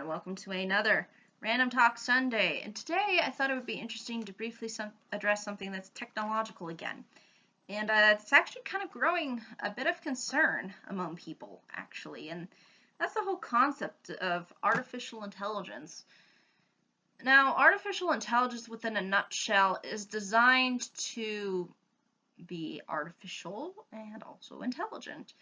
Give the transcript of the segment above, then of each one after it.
welcome to another Random Talk Sunday. And today I thought it would be interesting to briefly address something that's technological again. And it's actually kind of growing a bit of concern among people, actually. And that's the whole concept of artificial intelligence. Now, artificial intelligence within a nutshell is designed to be artificial and also intelligent.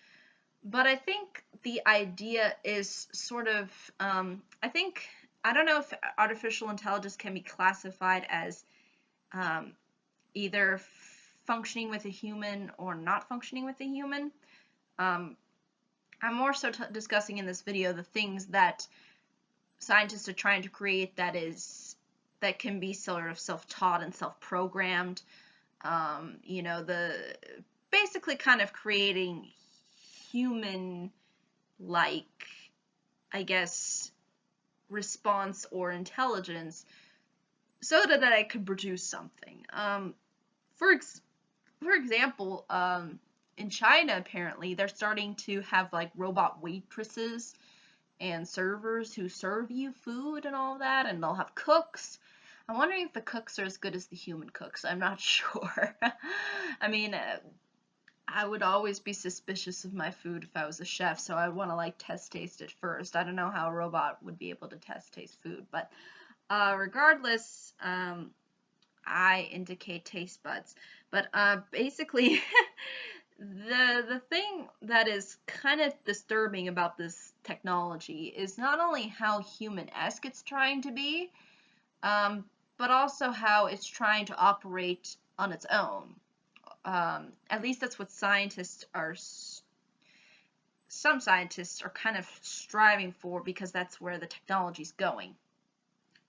But I think the idea is sort of, I don't know if artificial intelligence can be classified as either functioning with a human or not functioning with a human. I'm more so discussing in this video the things that scientists are trying to create that can be sort of self-taught and self-programmed. Basically kind of creating human-like, I guess, response or intelligence so that I could produce something. For example, in China, apparently, they're starting to have, like, robot waitresses and servers who serve you food and all that, and they'll have cooks. I'm wondering if the cooks are as good as the human cooks. I'm not sure. I mean, I would always be suspicious of my food if I was a chef, so I'd want to like taste it first. I don't know how a robot would be able to taste food, but regardless, I indicate taste buds. But basically, the thing that is kind of disturbing about this technology is not only how human-esque it's trying to be, but also how it's trying to operate on its own. At least that's what some scientists are kind of striving for, because that's where the technology's going.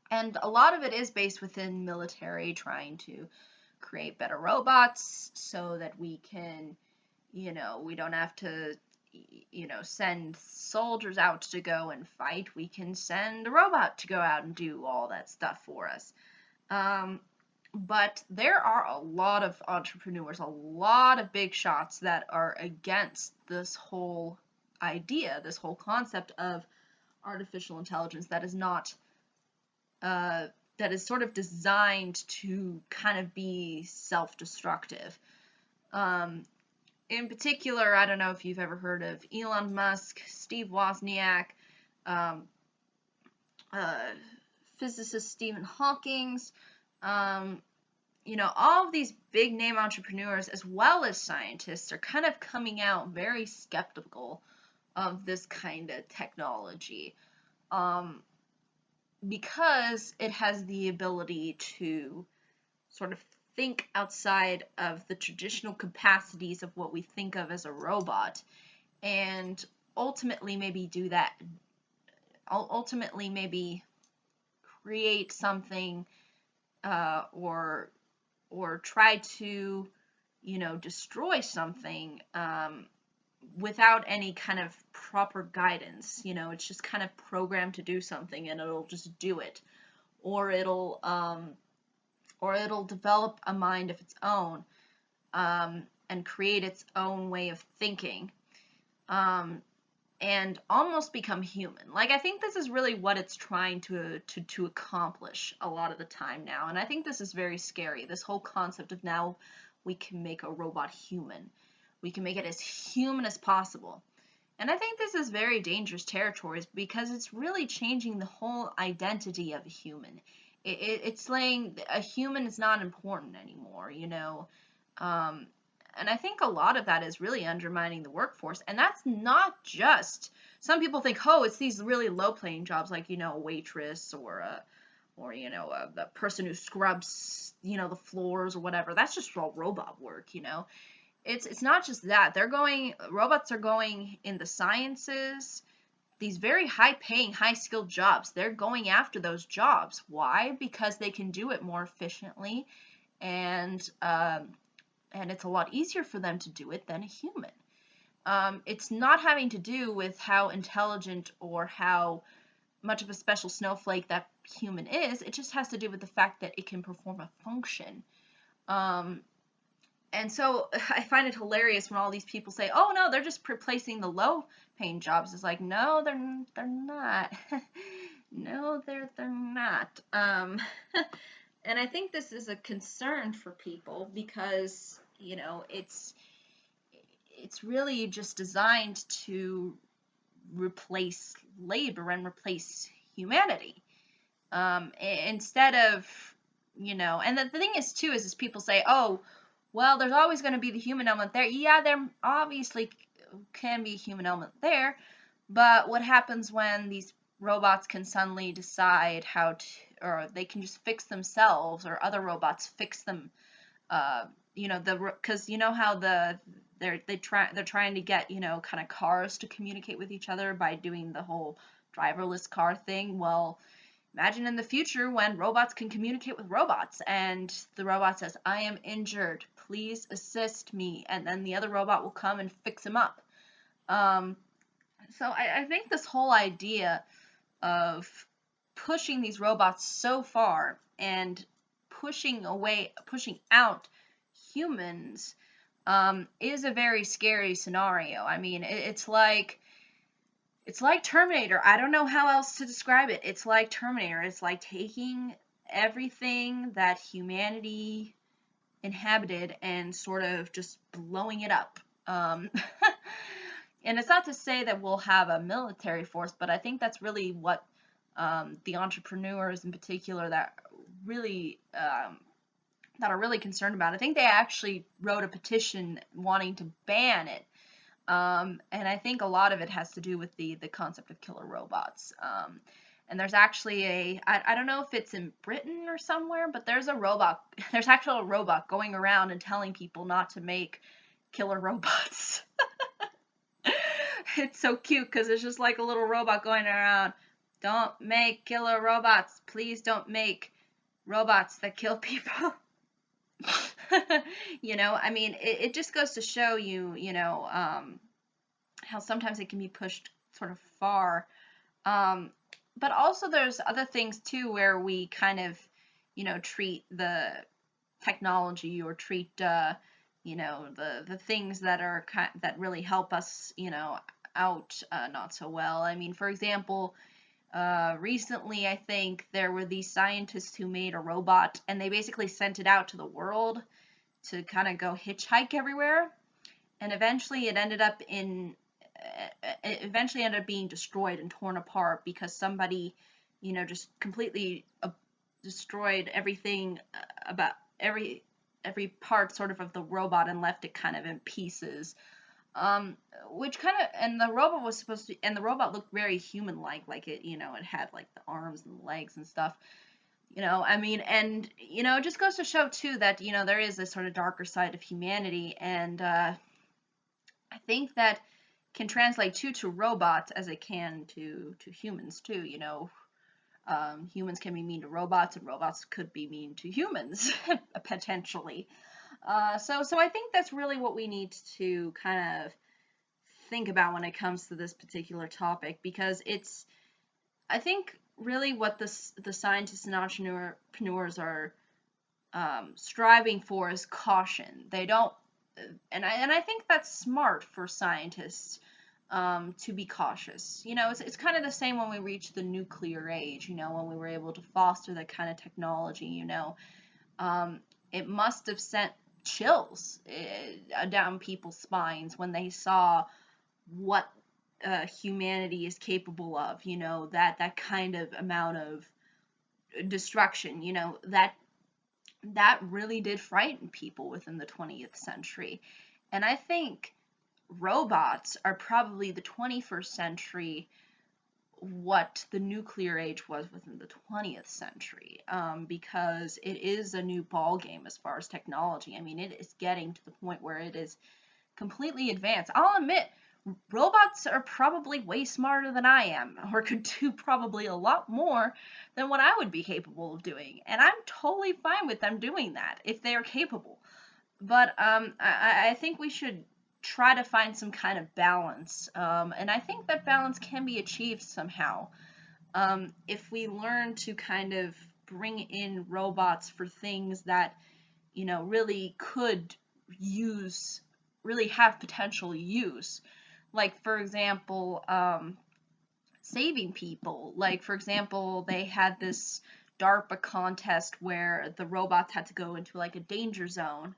And a lot of it is based within military, trying to create better robots so that we can, we don't have to, send soldiers out to go and fight. We can send a robot to go out and do all that stuff for us. But there are a lot of entrepreneurs, a lot of big shots that are against this whole idea, this whole concept of artificial intelligence that is not, that is sort of designed to kind of be self-destructive. In particular, I don't know if you've ever heard of Elon Musk, Steve Wozniak, physicist Stephen Hawking. All of these big name entrepreneurs as well as scientists are kind of coming out very skeptical of this kind of technology, because it has the ability to sort of think outside of the traditional capacities of what we think of as a robot, and ultimately maybe create something or try to, destroy something without any kind of proper guidance. It's just kind of programmed to do something and it'll just do it. Or it'll develop a mind of its own and create its own way of thinking. And almost become human. Like, I think this is really what it's trying to accomplish a lot of the time now. And I think this is very scary. This whole concept of now we can make a robot human. We can make it as human as possible. And I think this is very dangerous territory because it's really changing the whole identity of a human. It's saying a human is not important anymore, and I think a lot of that is really undermining the workforce. And that's not just, some people think, oh, it's these really low-paying jobs like, a waitress or the person who scrubs, the floors or whatever. That's just all robot work, It's not just that. Robots are going in the sciences, these very high-paying, high-skilled jobs. They're going after those jobs. Why? Because they can do it more efficiently, and it's a lot easier for them to do it than a human. It's not having to do with how intelligent or how much of a special snowflake that human is. It just has to do with the fact that it can perform a function. And so I find it hilarious when all these people say, oh no, they're just replacing the low-paying jobs. It's like, no, they're not. Um, and I think this is a concern for people because, it's really just designed to replace labor and replace humanity. Instead of, and the thing is too is people say, oh, well, there's always going to be the human element there. Yeah, there obviously can be a human element there, but what happens when these robots can suddenly decide how to, or they can just fix themselves, or other robots fix them? Because how they're trying to get kind of cars to communicate with each other by doing the whole driverless car thing. Well, imagine in the future when robots can communicate with robots, and the robot says, I am injured, please assist me, and then the other robot will come and fix him up. So I think this whole idea of pushing these robots so far and pushing out humans is a very scary scenario. I mean, it's like Terminator. I don't know how else to describe it. It's like Terminator. It's like taking everything that humanity inhabited and sort of just blowing it up. And it's not to say that we'll have a military force, but I think that's really what the entrepreneurs in particular that are really concerned about. I think they actually wrote a petition wanting to ban it. And I think a lot of it has to do with the concept of killer robots. And there's actually I don't know if it's in Britain or somewhere, but there's actually a robot going around and telling people not to make killer robots. It's so cute because it's just like a little robot going around. Don't make killer robots. Please don't make robots that kill people. I mean, it just goes to show you, how sometimes it can be pushed sort of far. But also there's other things too where we kind of, treat the technology or treat, the things that are that really help us, out not so well. I mean, for example, recently I think there were these scientists who made a robot and they basically sent it out to the world to kind of go hitchhike everywhere, and eventually it ended up being destroyed and torn apart because somebody, just completely destroyed everything about every part sort of the robot and left it kind of in pieces. Which kind of, and the robot was supposed to, and the robot looked very human-like, like it, it had like the arms and legs and stuff. I mean, and it just goes to show too that there is this sort of darker side of humanity, and I think that can translate to robots as it can to humans too. Humans can be mean to robots, and robots could be mean to humans potentially. So I think that's really what we need to kind of think about when it comes to this particular topic, because I think really what the scientists and entrepreneurs are striving for is caution. They don't, and I think that's smart for scientists to be cautious. It's kind of the same when we reach the nuclear age. When we were able to foster that kind of technology. It must have sent chills down people's spines when they saw what humanity is capable of. That kind of amount of destruction. That really did frighten people within the 20th century. And I think robots are probably the 21st century what the nuclear age was within the 20th century, because it is a new ball game as far as technology. I mean, it is getting to the point where it is completely advanced. I'll admit, robots are probably way smarter than I am, or could do probably a lot more than what I would be capable of doing, and I'm totally fine with them doing that if they are capable. But I think we should try to find some kind of balance, and I think that balance can be achieved somehow if we learn to kind of bring in robots for things that really could really have potential use. Like, for example, saving people. Like, for example, they had this DARPA contest where the robots had to go into like a danger zone.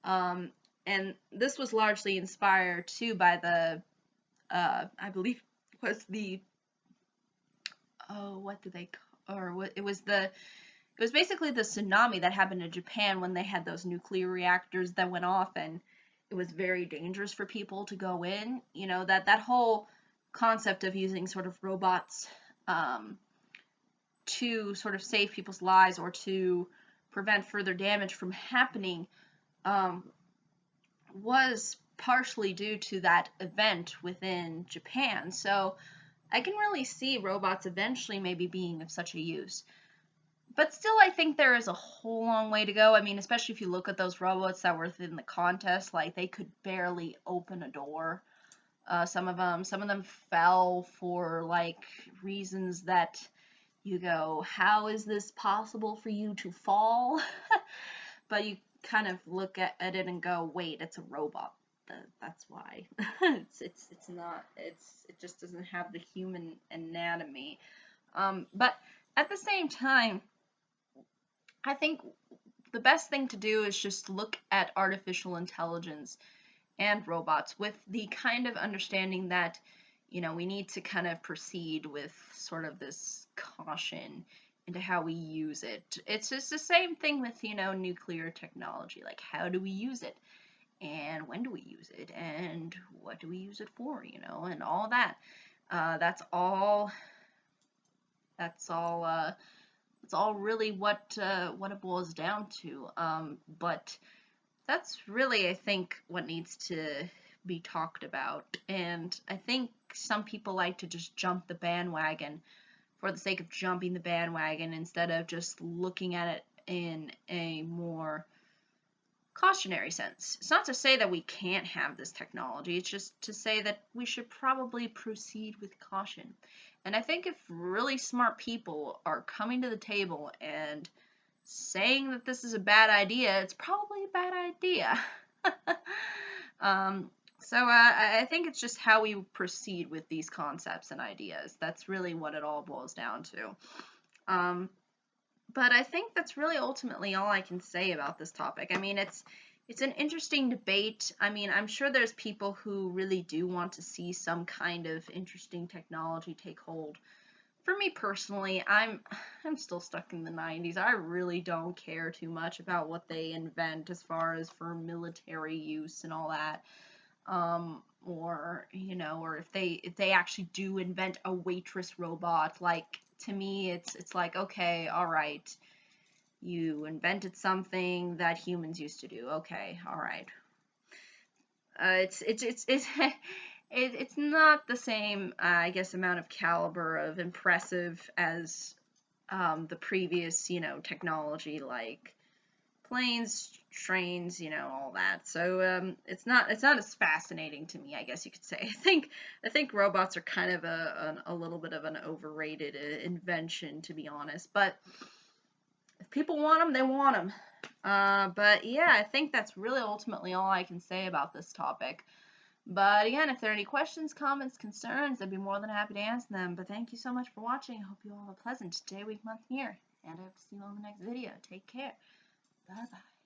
And this was largely inspired too by the, I believe was the, oh, what did they call, or what, it was basically the tsunami that happened in Japan when they had those nuclear reactors that went off, and it was very dangerous for people to go in. You know, that whole concept of using sort of robots to sort of save people's lives or to prevent further damage from happening was partially due to that event within Japan. So I can really see robots eventually maybe being of such a use. But still, I think there is a whole long way to go. I mean, especially if you look at those robots that were within the contest, like they could barely open a door. Some of them fell for like reasons that you go, how is this possible for you to fall? But you kind of look at it and go, wait, it's a robot. That's why. It's not. It just doesn't have the human anatomy. But at the same time, I think the best thing to do is just look at artificial intelligence and robots with the kind of understanding that, you know, we need to kind of proceed with sort of this caution into how we use it. It's just the same thing with, you know, nuclear technology. Like, how do we use it? And when do we use it? And what do we use it for? You know, and all that. That's all really what it boils down to. But that's really, I think, what needs to be talked about. And I think some people like to just jump the bandwagon for the sake of jumping the bandwagon instead of just looking at it in a more cautionary sense. It's not to say that we can't have this technology, it's just to say that we should probably proceed with caution. And I think if really smart people are coming to the table and saying that this is a bad idea, it's probably a bad idea. I think it's just how we proceed with these concepts and ideas. That's really what it all boils down to. But I think that's really ultimately all I can say about this topic. I mean, it's an interesting debate. I mean, I'm sure there's people who really do want to see some kind of interesting technology take hold. For me personally, I'm still stuck in the 90s. I really don't care too much about what they invent as far as for military use and all that. Or, you know, or if they actually do invent a waitress robot, like, to me it's like, okay, all right, you invented something that humans used to do. Okay, all right. It's not the same, I guess, amount of caliber of impressive as the previous, you know, technology like planes, trains, you know, all that. So it's not as fascinating to me, I guess you could say. I think robots are kind of a little bit of an overrated invention, to be honest. But if people want them, they want them. But yeah, I think that's really ultimately all I can say about this topic. But again, if there are any questions, comments, concerns, I'd be more than happy to answer them. But thank you so much for watching. I hope you all have a pleasant day, week, month, year. And I hope to see you on the next video. Take care. Bye-bye.